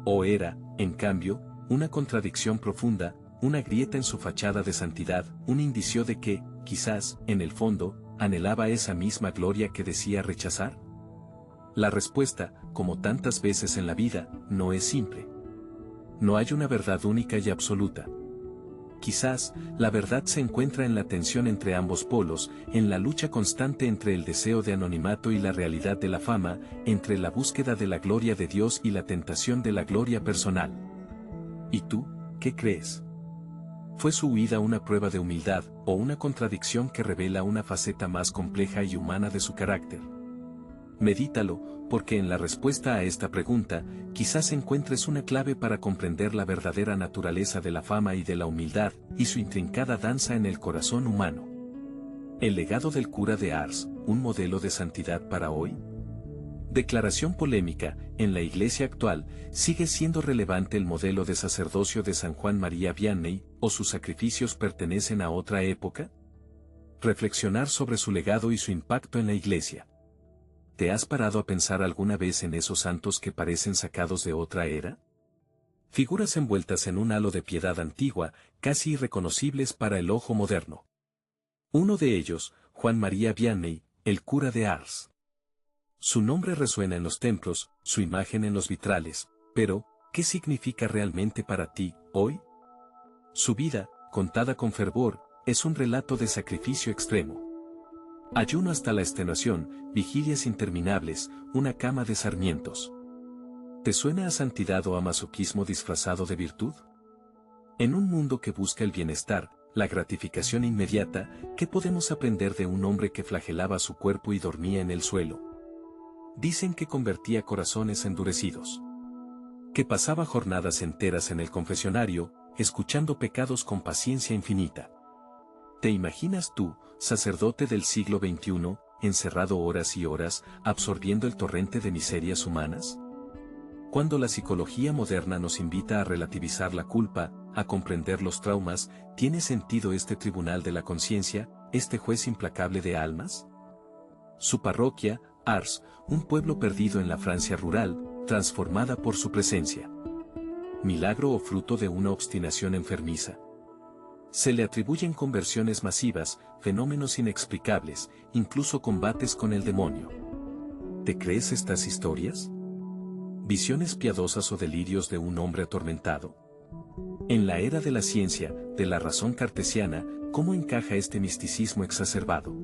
¿O era, en cambio, una contradicción profunda, una grieta en su fachada de santidad, un indicio de que, quizás, en el fondo, anhelaba esa misma gloria que decía rechazar? La respuesta, como tantas veces en la vida, no es simple. No hay una verdad única y absoluta. Quizás, la verdad se encuentra en la tensión entre ambos polos, en la lucha constante entre el deseo de anonimato y la realidad de la fama, entre la búsqueda de la gloria de Dios y la tentación de la gloria personal. ¿Y tú, qué crees? ¿Fue su huida una prueba de humildad, o una contradicción que revela una faceta más compleja y humana de su carácter? Medítalo, porque en la respuesta a esta pregunta, quizás encuentres una clave para comprender la verdadera naturaleza de la fama y de la humildad, y su intrincada danza en el corazón humano. El legado del cura de Ars, un modelo de santidad para hoy. Declaración polémica: en la Iglesia actual, ¿sigue siendo relevante el modelo de sacerdocio de San Juan María Vianney, o sus sacrificios pertenecen a otra época? Reflexionar sobre su legado y su impacto en la Iglesia. ¿Te has parado a pensar alguna vez en esos santos que parecen sacados de otra era? Figuras envueltas en un halo de piedad antigua, casi irreconocibles para el ojo moderno. Uno de ellos, Juan María Vianney, el cura de Ars. Su nombre resuena en los templos, su imagen en los vitrales, pero, ¿qué significa realmente para ti, hoy? Su vida, contada con fervor, es un relato de sacrificio extremo. Ayuno hasta la extenuación, vigilias interminables, una cama de sarmientos. ¿Te suena a santidad o a masoquismo disfrazado de virtud? En un mundo que busca el bienestar, la gratificación inmediata, ¿qué podemos aprender de un hombre que flagelaba su cuerpo y dormía en el suelo? Dicen que convertía corazones endurecidos. Que pasaba jornadas enteras en el confesionario, escuchando pecados con paciencia infinita. ¿Te imaginas tú, sacerdote del siglo XXI, encerrado horas y horas, absorbiendo el torrente de miserias humanas? Cuando la psicología moderna nos invita a relativizar la culpa, a comprender los traumas, ¿tiene sentido este tribunal de la conciencia, este juez implacable de almas? Su parroquia, Ars, un pueblo perdido en la Francia rural, transformada por su presencia. ¿Milagro o fruto de una obstinación enfermiza? Se le atribuyen conversiones masivas, fenómenos inexplicables, incluso combates con el demonio. ¿Te crees estas historias? ¿Visiones piadosas o delirios de un hombre atormentado? En la era de la ciencia, de la razón cartesiana, ¿cómo encaja este misticismo exacerbado?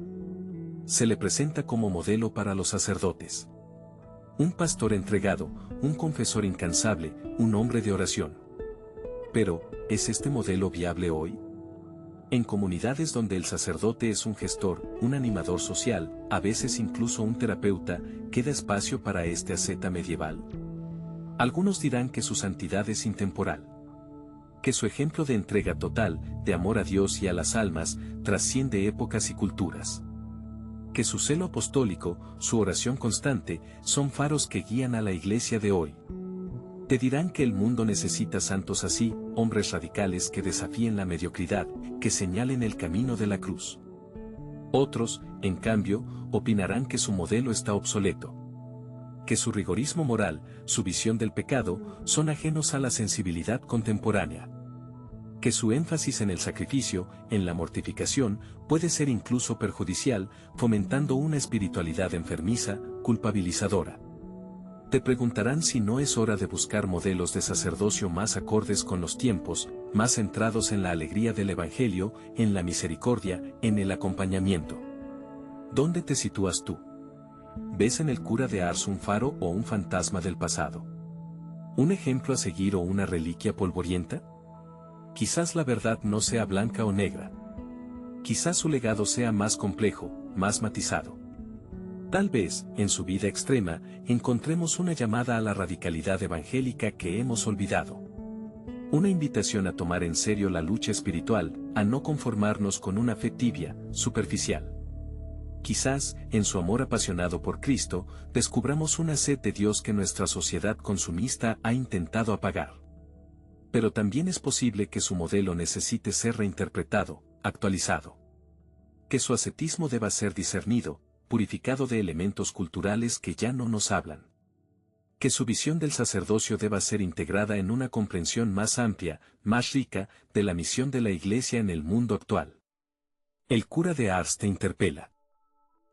Se le presenta como modelo para los sacerdotes. Un pastor entregado, un confesor incansable, un hombre de oración. Pero, ¿es este modelo viable hoy? En comunidades donde el sacerdote es un gestor, un animador social, a veces incluso un terapeuta, ¿queda espacio para este asceta medieval? Algunos dirán que su santidad es intemporal. Que su ejemplo de entrega total, de amor a Dios y a las almas, trasciende épocas y culturas. Que su celo apostólico, su oración constante, son faros que guían a la Iglesia de hoy. Te dirán que el mundo necesita santos así, hombres radicales que desafíen la mediocridad, que señalen el camino de la cruz. Otros, en cambio, opinarán que su modelo está obsoleto. Que su rigorismo moral, su visión del pecado, son ajenos a la sensibilidad contemporánea. Que su énfasis en el sacrificio, en la mortificación, puede ser incluso perjudicial, fomentando una espiritualidad enfermiza, culpabilizadora. Te preguntarán si no es hora de buscar modelos de sacerdocio más acordes con los tiempos, más centrados en la alegría del Evangelio, en la misericordia, en el acompañamiento. ¿Dónde te sitúas tú? ¿Ves en el cura de Ars un faro o un fantasma del pasado? ¿Un ejemplo a seguir o una reliquia polvorienta? Quizás la verdad no sea blanca o negra. Quizás su legado sea más complejo, más matizado. Tal vez, en su vida extrema, encontremos una llamada a la radicalidad evangélica que hemos olvidado. Una invitación a tomar en serio la lucha espiritual, a no conformarnos con una fe tibia, superficial. Quizás, en su amor apasionado por Cristo, descubramos una sed de Dios que nuestra sociedad consumista ha intentado apagar. Pero también es posible que su modelo necesite ser reinterpretado, actualizado. Que su ascetismo deba ser discernido, purificado de elementos culturales que ya no nos hablan. Que su visión del sacerdocio deba ser integrada en una comprensión más amplia, más rica, de la misión de la Iglesia en el mundo actual. El cura de Ars te interpela.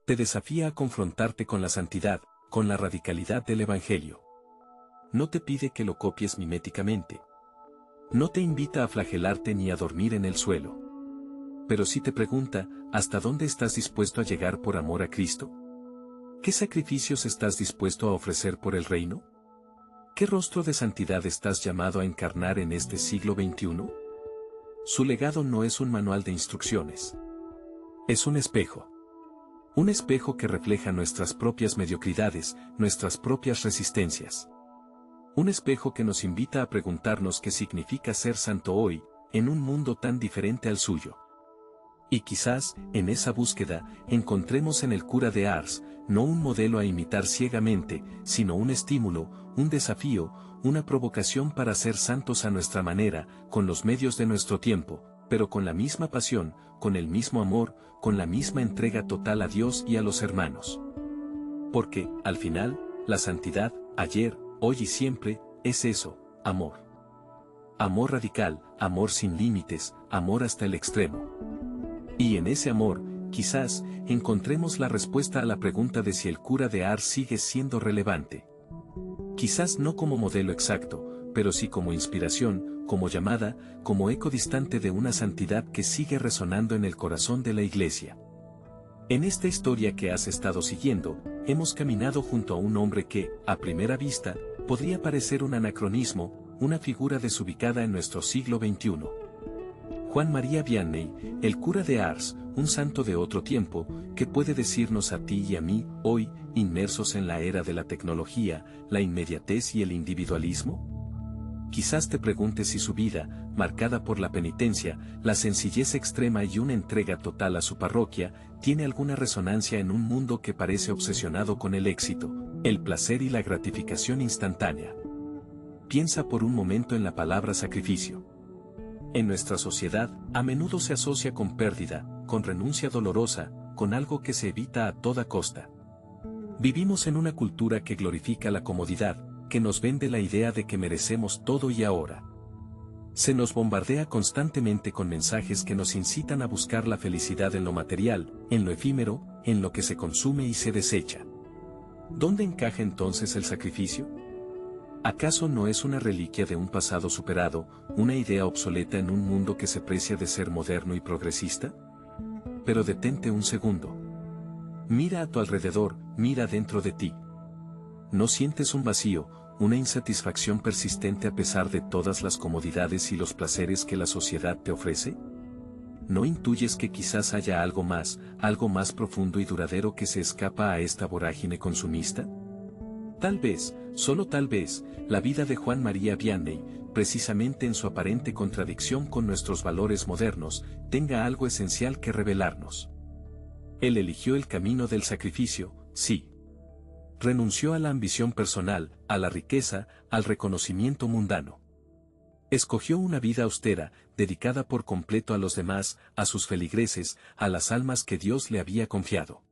Te desafía a confrontarte con la santidad, con la radicalidad del Evangelio. No te pide que lo copies miméticamente. No te invita a flagelarte ni a dormir en el suelo. Pero sí te pregunta, ¿hasta dónde estás dispuesto a llegar por amor a Cristo? ¿Qué sacrificios estás dispuesto a ofrecer por el reino? ¿Qué rostro de santidad estás llamado a encarnar en este siglo XXI? Su legado no es un manual de instrucciones. Es un espejo. Un espejo que refleja nuestras propias mediocridades, nuestras propias resistencias. Un espejo que nos invita a preguntarnos qué significa ser santo hoy, en un mundo tan diferente al suyo. Y quizás, en esa búsqueda, encontremos en el cura de Ars, no un modelo a imitar ciegamente, sino un estímulo, un desafío, una provocación para ser santos a nuestra manera, con los medios de nuestro tiempo, pero con la misma pasión, con el mismo amor, con la misma entrega total a Dios y a los hermanos. Porque, al final, la santidad, ayer, hoy y siempre, es eso, amor. Amor radical, amor sin límites, amor hasta el extremo. Y en ese amor, quizás, encontremos la respuesta a la pregunta de si el cura de Ars sigue siendo relevante. Quizás no como modelo exacto, pero sí como inspiración, como llamada, como eco distante de una santidad que sigue resonando en el corazón de la Iglesia. En esta historia que has estado siguiendo, hemos caminado junto a un hombre que, a primera vista, podría parecer un anacronismo, una figura desubicada en nuestro siglo XXI. Juan María Vianney, el cura de Ars, un santo de otro tiempo, que puede decirnos a ti y a mí, hoy, inmersos en la era de la tecnología, la inmediatez y el individualismo. Quizás te preguntes si su vida, marcada por la penitencia, la sencillez extrema y una entrega total a su parroquia, tiene alguna resonancia en un mundo que parece obsesionado con el éxito, el placer y la gratificación instantánea. Piensa por un momento en la palabra sacrificio. En nuestra sociedad, a menudo se asocia con pérdida, con renuncia dolorosa, con algo que se evita a toda costa. Vivimos en una cultura que glorifica la comodidad, que nos vende la idea de que merecemos todo y ahora. Se nos bombardea constantemente con mensajes que nos incitan a buscar la felicidad en lo material, en lo efímero, en lo que se consume y se desecha. ¿Dónde encaja entonces el sacrificio? ¿Acaso no es una reliquia de un pasado superado, una idea obsoleta en un mundo que se precia de ser moderno y progresista? Pero detente un segundo. Mira a tu alrededor, mira dentro de ti. ¿No sientes un vacío, una insatisfacción persistente a pesar de todas las comodidades y los placeres que la sociedad te ofrece? ¿No intuyes que quizás haya algo más profundo y duradero que se escapa a esta vorágine consumista? Tal vez, solo tal vez, la vida de Juan María Vianney, precisamente en su aparente contradicción con nuestros valores modernos, tenga algo esencial que revelarnos. Él eligió el camino del sacrificio, sí. Renunció a la ambición personal, a la riqueza, al reconocimiento mundano. Escogió una vida austera, dedicada por completo a los demás, a sus feligreses, a las almas que Dios le había confiado.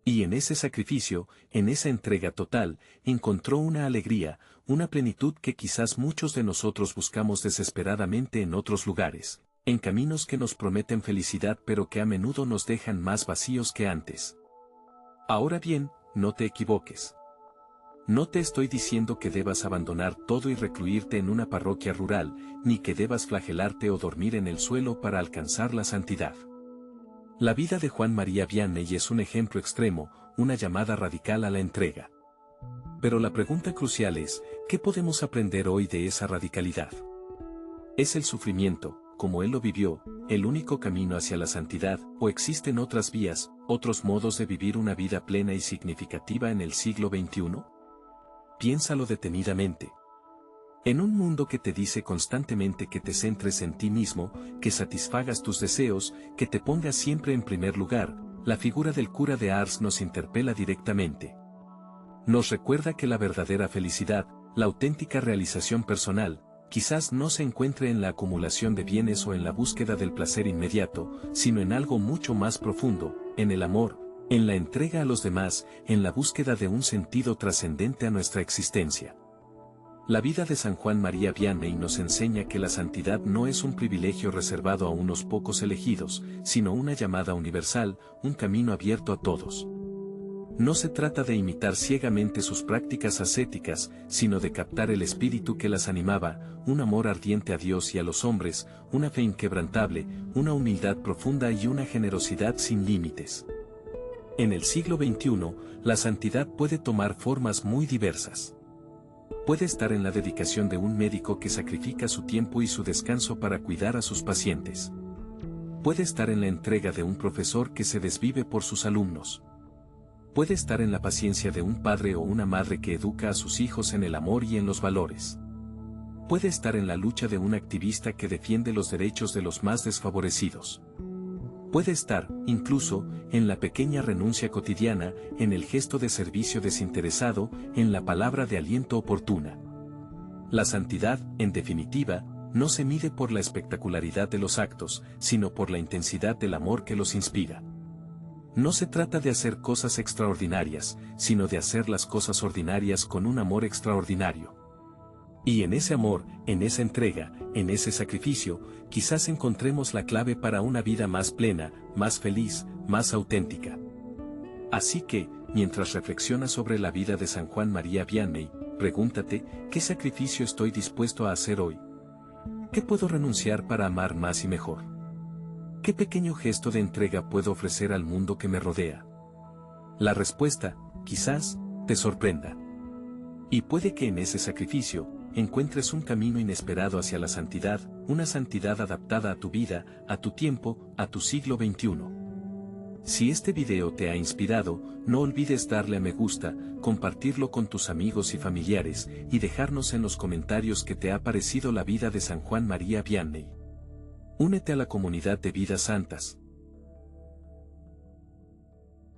Y en ese sacrificio, en esa entrega total, encontró una alegría, una plenitud que quizás muchos de nosotros buscamos desesperadamente en otros lugares, en caminos que nos prometen felicidad pero que a menudo nos dejan más vacíos que antes. Ahora bien, no te equivoques. No te estoy diciendo que debas abandonar todo y recluirte en una parroquia rural, ni que debas flagelarte o dormir en el suelo para alcanzar la santidad. La vida de Juan María Vianney es un ejemplo extremo, una llamada radical a la entrega. Pero la pregunta crucial es, ¿qué podemos aprender hoy de esa radicalidad? ¿Es el sufrimiento, como él lo vivió, el único camino hacia la santidad, o existen otras vías, otros modos de vivir una vida plena y significativa en el siglo XXI? Piénsalo detenidamente. En un mundo que te dice constantemente que te centres en ti mismo, que satisfagas tus deseos, que te pongas siempre en primer lugar, la figura del cura de Ars nos interpela directamente. Nos recuerda que la verdadera felicidad, la auténtica realización personal, quizás no se encuentre en la acumulación de bienes o en la búsqueda del placer inmediato, sino en algo mucho más profundo, en el amor, en la entrega a los demás, en la búsqueda de un sentido trascendente a nuestra existencia. La vida de San Juan María Vianney nos enseña que la santidad no es un privilegio reservado a unos pocos elegidos, sino una llamada universal, un camino abierto a todos. No se trata de imitar ciegamente sus prácticas ascéticas, sino de captar el espíritu que las animaba, un amor ardiente a Dios y a los hombres, una fe inquebrantable, una humildad profunda y una generosidad sin límites. En el siglo XXI, la santidad puede tomar formas muy diversas. Puede estar en la dedicación de un médico que sacrifica su tiempo y su descanso para cuidar a sus pacientes. Puede estar en la entrega de un profesor que se desvive por sus alumnos. Puede estar en la paciencia de un padre o una madre que educa a sus hijos en el amor y en los valores. Puede estar en la lucha de un activista que defiende los derechos de los más desfavorecidos. Puede estar, incluso, en la pequeña renuncia cotidiana, en el gesto de servicio desinteresado, en la palabra de aliento oportuna. La santidad, en definitiva, no se mide por la espectacularidad de los actos, sino por la intensidad del amor que los inspira. No se trata de hacer cosas extraordinarias, sino de hacer las cosas ordinarias con un amor extraordinario. Y en ese amor, en esa entrega, en ese sacrificio, quizás encontremos la clave para una vida más plena, más feliz, más auténtica. Así que, mientras reflexionas sobre la vida de San Juan María Vianney, pregúntate, ¿qué sacrificio estoy dispuesto a hacer hoy? ¿Qué puedo renunciar para amar más y mejor? ¿Qué pequeño gesto de entrega puedo ofrecer al mundo que me rodea? La respuesta, quizás, te sorprenda. Y puede que en ese sacrificio, encuentres un camino inesperado hacia la santidad, una santidad adaptada a tu vida, a tu tiempo, a tu siglo XXI. Si este video te ha inspirado, no olvides darle a me gusta, compartirlo con tus amigos y familiares, y dejarnos en los comentarios qué te ha parecido la vida de San Juan María Vianney. Únete a la comunidad de Vidas Santas.